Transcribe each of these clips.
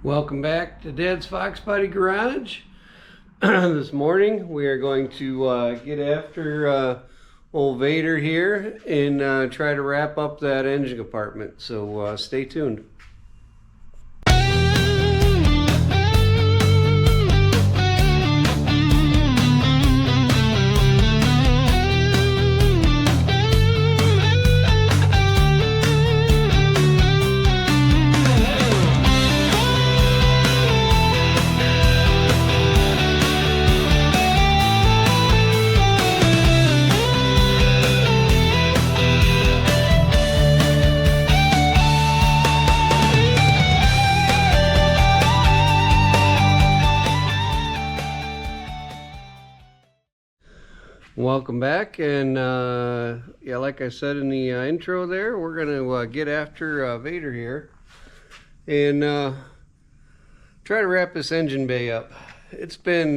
Welcome back to Dad's Foxbody Garage. This morning we are going to get after old Vader here and try to wrap up that engine compartment. So stay tuned. Welcome back, and yeah, like I said in the intro there, we're gonna get after Vader here and try to wrap this engine bay up. It's been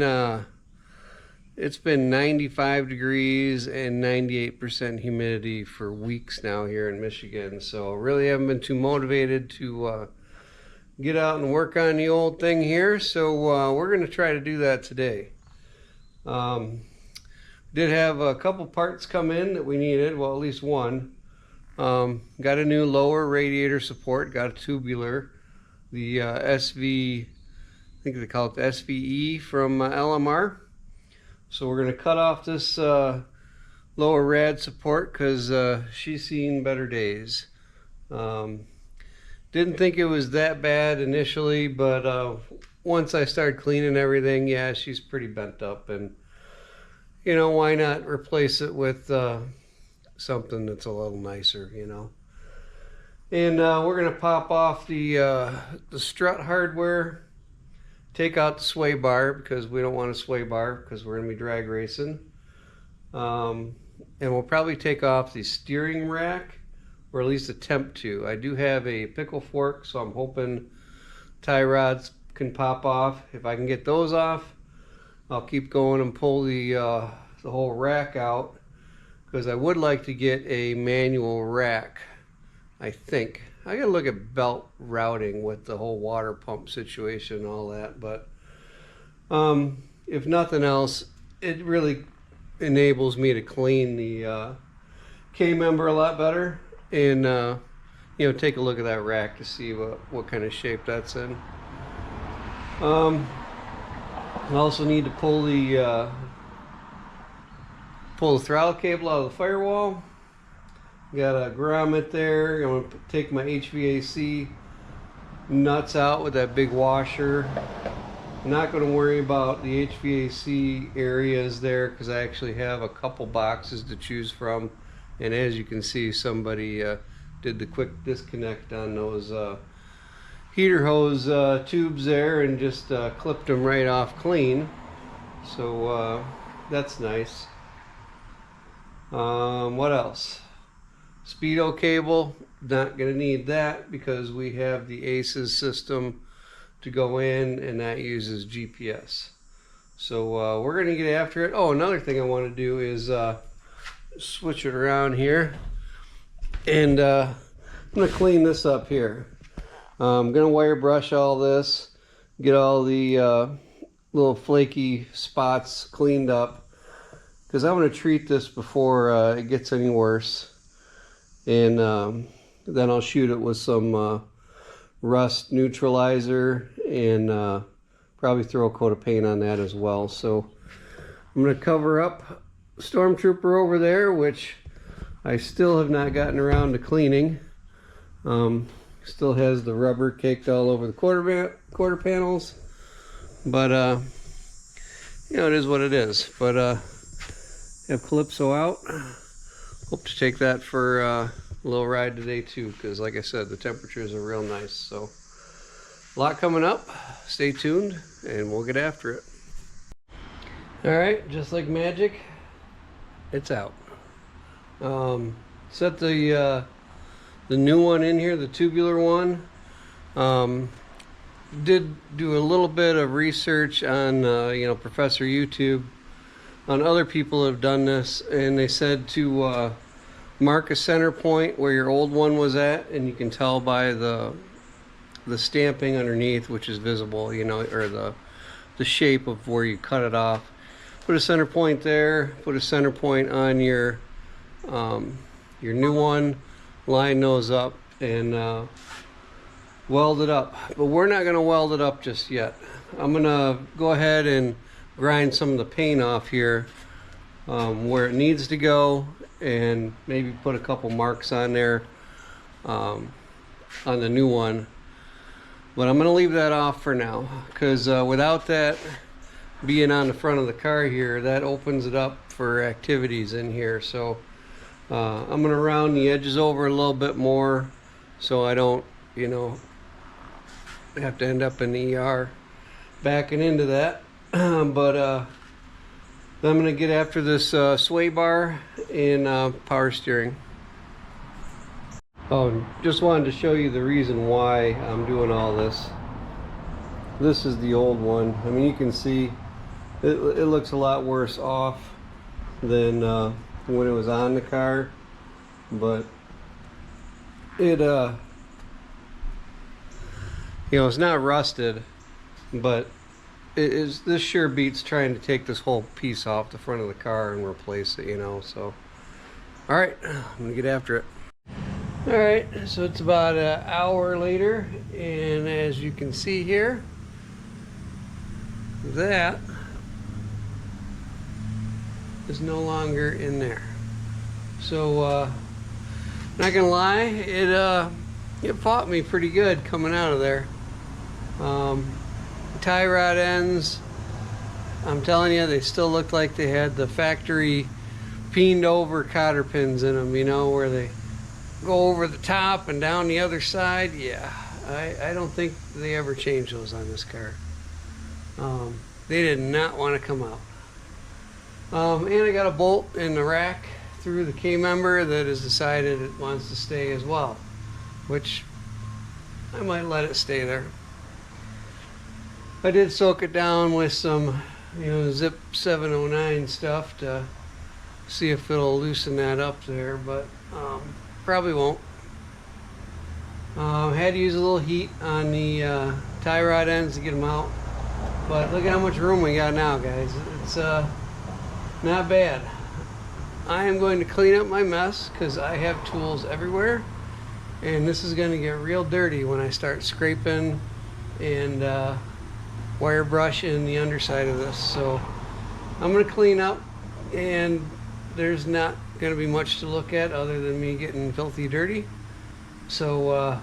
95 degrees and 98% humidity for weeks now here in Michigan, so really haven't been too motivated to get out and work on the old thing here. So we're gonna try to do that today. Did have a couple parts come in that we needed, well, at least one. Got a new lower radiator support, got a tubular, the SV, I think they call it the SVE from LMR. So we're going to cut off this lower rad support because she's seen better days. Didn't think it was that bad initially, but once I started cleaning everything, yeah, she's pretty bent up, and you know, why not replace it with something that's a little nicer, you know. And we're going to pop off the strut hardware, take out the sway bar because we don't want a sway bar because we're going to be drag racing. And we'll probably take off the steering rack, or at least attempt to. I do have a pickle fork, so I'm hoping tie rods can pop off. If I can get those off, I'll keep going and pull the whole rack out, because I would like to get a manual rack. I think I gotta look at belt routing with the whole water pump situation and all that, but if nothing else, it really enables me to clean the K-member a lot better, and you know, take a look at that rack to see what kind of shape that's in. I also need to pull the throttle cable out of the firewall. Got a grommet there. I'm going to take my HVAC nuts out with that big washer. I'm not going to worry about the HVAC areas there because I actually have a couple boxes to choose from. And as you can see, somebody did the quick disconnect on those heater hose tubes there and just clipped them right off clean, so that's nice. What else? Speedo cable, not gonna need that because we have the ACES system to go in, and that uses GPS. So we're gonna get after it. Oh, another thing I want to do is switch it around here, and I'm gonna clean this up here. I'm going to wire brush all this, get all the little flaky spots cleaned up, because I want to treat this before it gets any worse. And then I'll shoot it with some rust neutralizer and probably throw a coat of paint on that as well. So I'm going to cover up Stormtrooper over there, which I still have not gotten around to cleaning. Still has the rubber caked all over the quarter panels, but you know, it is what it is. But have Calypso out. Hope to take that for a little ride today too, because like I said, the temperatures are real nice. So a lot coming up. Stay tuned and we'll get after it. All right, just like magic, it's out. Set the new one in here, the tubular one. Did do a little bit of research on you know, Professor YouTube, on other people who have done this, and they said to mark a center point where your old one was at, and you can tell by the the stamping underneath, which is visible, you know, or the shape of where you cut it off. Put a center point there, put a center point on your new one, line those up, and weld it up. But we're not going to weld it up just yet. I'm going to go ahead and grind some of the paint off here where it needs to go, and maybe put a couple marks on there on the new one. But I'm going to leave that off for now, because without that being on the front of the car here, that opens it up for activities in here. So I'm going to round the edges over a little bit more so I don't, you know, have to end up in the ER backing into that. But then I'm going to get after this sway bar and power steering. Oh, just wanted to show you the reason why I'm doing all this. This is the old one. I mean, you can see it looks a lot worse off than when it was on the car, but it you know, it's not rusted, but it is. This sure beats trying to take this whole piece off the front of the car and replace it, you know. So all right, I'm gonna get after it. All right, so it's about an hour later, and as you can see here, that is no longer in there. So not gonna lie, it fought me pretty good coming out of there. Tie rod ends, I'm telling you, they still looked like they had the factory peened over cotter pins in them, you know, where they go over the top and down the other side. Yeah, I don't think they ever changed those on this car. They did not want to come out. And I got a bolt in the rack through the K-member that has decided it wants to stay as well, which I might let it stay there. I did soak it down with some, you know, Zip 709 stuff to see if it'll loosen that up there, but probably won't. Had to use a little heat on the tie rod ends to get them out, but look at how much room we got now, guys. It's not bad. I am going to clean up my mess because I have tools everywhere, and this is going to get real dirty when I start scraping and wire brushing the underside of this. So I'm going to clean up, and there's not going to be much to look at other than me getting filthy dirty. So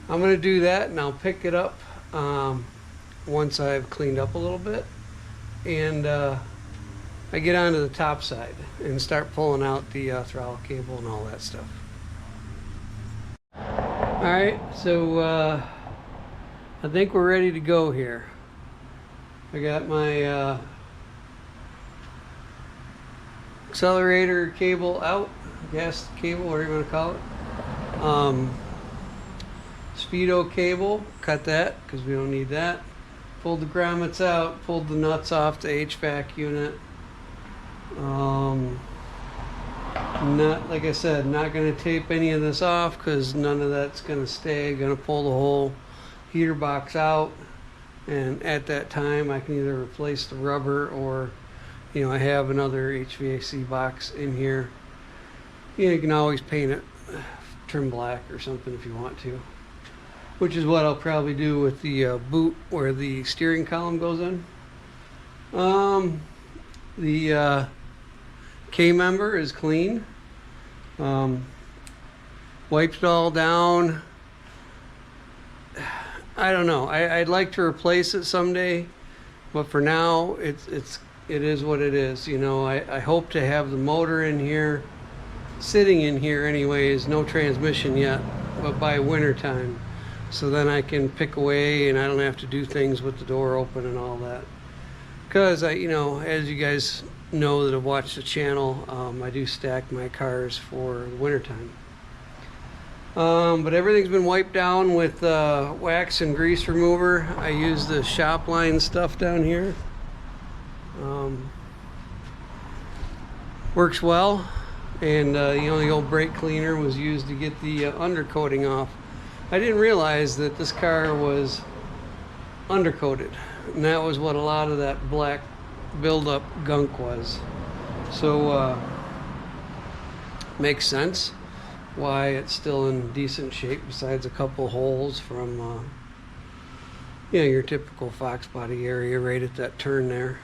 I'm going to do that, and I'll pick it up once I've cleaned up a little bit, and I get onto the top side and start pulling out the throttle cable and all that stuff. Alright, so I think we're ready to go here. I got my accelerator cable out, gas cable, whatever you want to call it. Speedo cable, cut that because we don't need that. Pulled the grommets out, pulled the nuts off the HVAC unit. Not, like I said, not going to tape any of this off because none of that's going to stay. Going to pull the whole heater box out, and at that time I can either replace the rubber or, you know, I have another HVAC box in here. You can always paint it trim black or something if you want to, which is what I'll probably do with the boot where the steering column goes in. The K-member is clean. Wiped it all down. I don't know. I'd like to replace it someday, but for now it is what it is. You know, I hope to have the motor in here, sitting in here anyways, no transmission yet, but by winter time, so then I can pick away and I don't have to do things with the door open and all that. Because you know, as you guys know that have watched the channel, I do stack my cars for the winter time. But everything's been wiped down with wax and grease remover. I use the shop line stuff down here. Works well, and you know, the old brake cleaner was used to get the undercoating off. I didn't realize that this car was undercoated, and that was what a lot of that black buildup gunk was. So makes sense why it's still in decent shape, besides a couple holes from you know, your typical Foxbody area right at that turn there.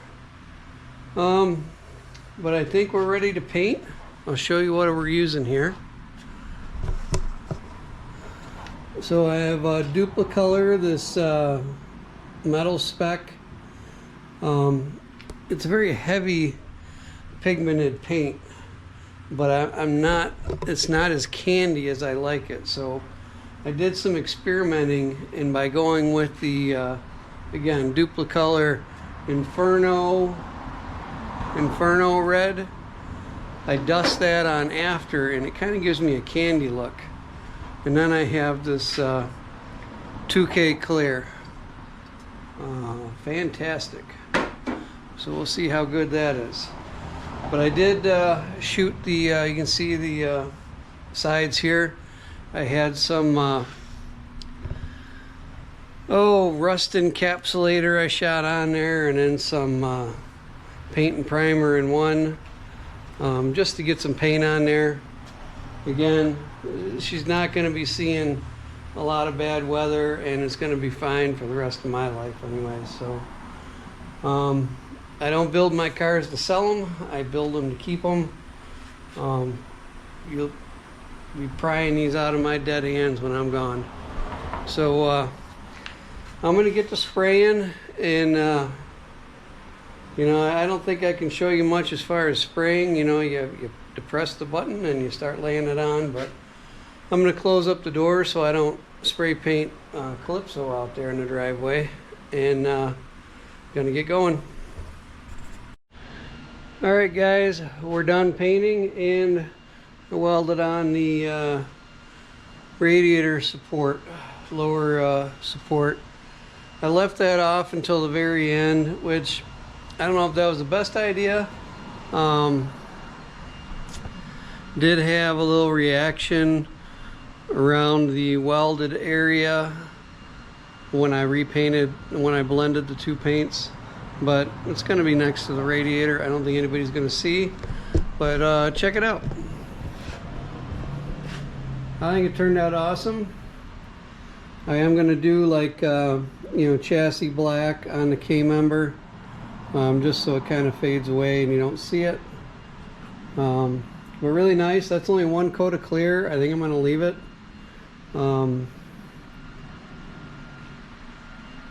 But I think we're ready to paint. I'll show you what we're using here. So I have a Duplicolor, this metal spec. It's a very heavy pigmented paint, but it's not as candy as I like it. So I did some experimenting, and by going with the again, Duplicolor Inferno red, I dust that on after, and it kind of gives me a candy look. And then I have this 2K clear. Fantastic. So we'll see how good that is. But I did shoot the, you can see the sides here. I had some, rust encapsulator I shot on there, and then some paint and primer in one, just to get some paint on there. Again, she's not going to be seeing a lot of bad weather, and it's going to be fine for the rest of my life anyway. So I don't build my cars to sell them, I build them to keep them. You'll be prying these out of my dead hands when I'm gone. So I'm going to get to spraying, and you know, I don't think I can show you much as far as spraying. You know, you depress the button and you start laying it on, but I'm going to close up the door so I don't spray paint Calypso out there in the driveway, and gonna get going. Alright guys, we're done painting, and I welded on the radiator support, lower support. I left that off until the very end, which I don't know if that was the best idea. Did have a little reaction around the welded area when I blended the two paints, but it's going to be next to the radiator. I don't think anybody's going to see, but check it out. I think it turned out awesome. I am going to do like you know, chassis black on the K-member, just so it kind of fades away and you don't see it. But really nice. That's only one coat of clear. I think I'm going to leave it. You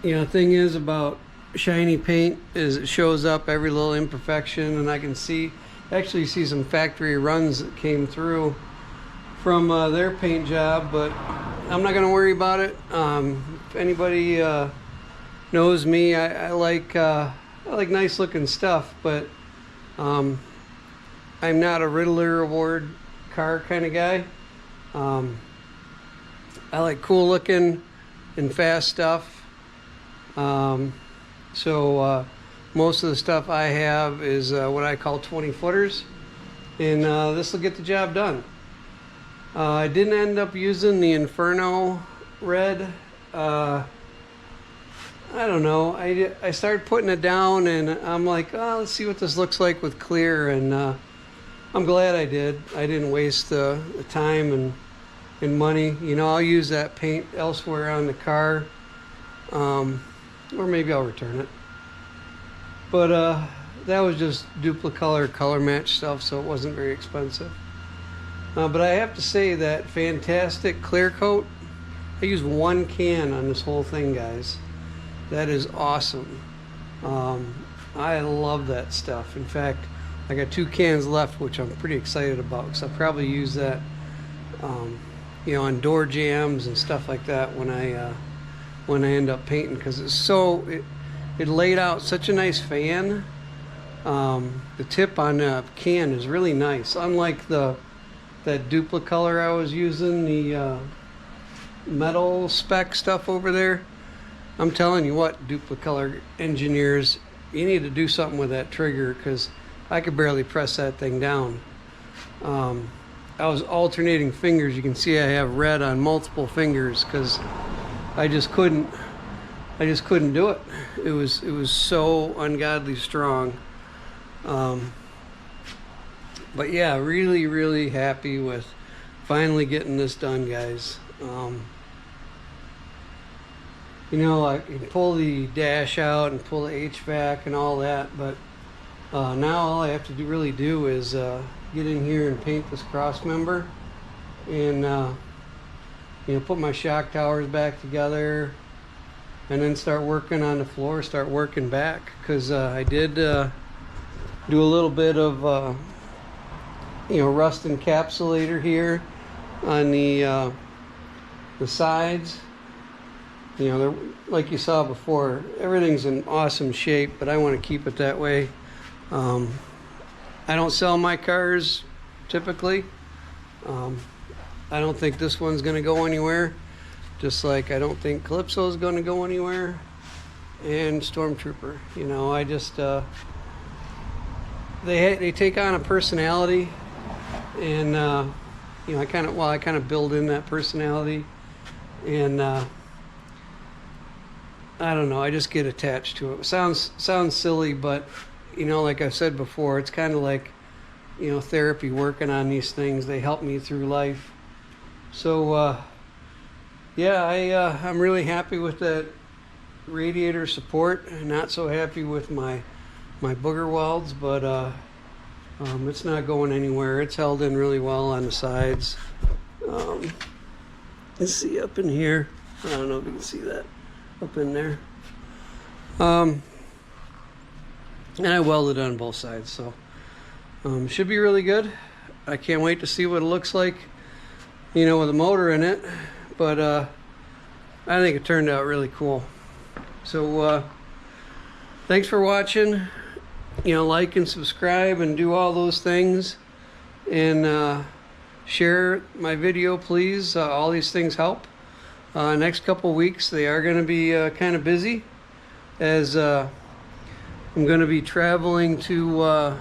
know, the thing is about shiny paint is it shows up every little imperfection, and I can actually see some factory runs that came through from their paint job, but I'm not going to worry about it. If anybody knows me, I like nice looking stuff, but I'm not a Riddler Award car kind of guy. I like cool looking and fast stuff. So most of the stuff I have is what I call 20 footers, and this will get the job done. I didn't end up using the Inferno red. I don't know. I started putting it down, and I'm like, oh, let's see what this looks like with clear, and I'm glad I did. I didn't waste the time and money. You know, I'll use that paint elsewhere on the car, or maybe I'll return it. But that was just Duplicolor color match stuff, so it wasn't very expensive. But I have to say that fantastic clear coat. I used one can on this whole thing, guys. That is awesome. I love that stuff. In fact, I got 2 cans left, which I'm pretty excited about, because I'll probably use that you know, on door jams and stuff like that when I end up painting, because it laid out such a nice fan. The tip on the can is really nice, unlike that Duplicolor I was using, the metal spec stuff over there. I'm telling you what, Duplicolor engineers, you need to do something with that trigger, because I could barely press that thing down. I was alternating fingers. You can see I have red on multiple fingers because I just couldn't do it. It was so ungodly strong. But yeah, really happy with finally getting this done, guys. You know, I can pull the dash out and pull the HVAC and all that, but now all I have to really do is get in here and paint this cross member and you know, put my shock towers back together, and then start working on the floor, start working back, because I did do a little bit of you know, rust encapsulator here on the sides. You know, like you saw before, everything's in awesome shape, but I want to keep it that way. I don't sell my cars typically. I don't think this one's going to go anywhere, just like I don't think Calypso is going to go anywhere, and Stormtrooper. You know, I just they take on a personality, and you know, I kind of build in that personality, and I don't know, I just get attached to it. It sounds silly, but you know, like I've said before, it's kind of like, you know, therapy, working on these things. They help me through life. So yeah, I'm really happy with that radiator support. Not so happy with my booger welds, but it's not going anywhere. It's held in really well on the sides. Let's see up in here. I don't know if you can see that up in there. And I welded on both sides, so should be really good. I can't wait to see what it looks like, you know, with a motor in it. But I think it turned out really cool. So thanks for watching. You know, like and subscribe and do all those things, and share my video, please. All these things help. Next couple weeks they are going to be kind of busy, as I'm going to be traveling to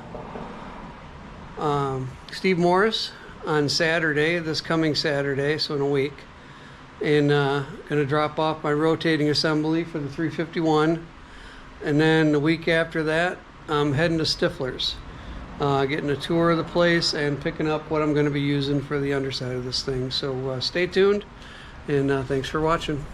Steve Morris on Saturday, this coming Saturday, so in a week, and going to drop off my rotating assembly for the 351, and then the week after that I'm heading to Stifler's, getting a tour of the place and picking up what I'm going to be using for the underside of this thing. So stay tuned, and thanks for watching.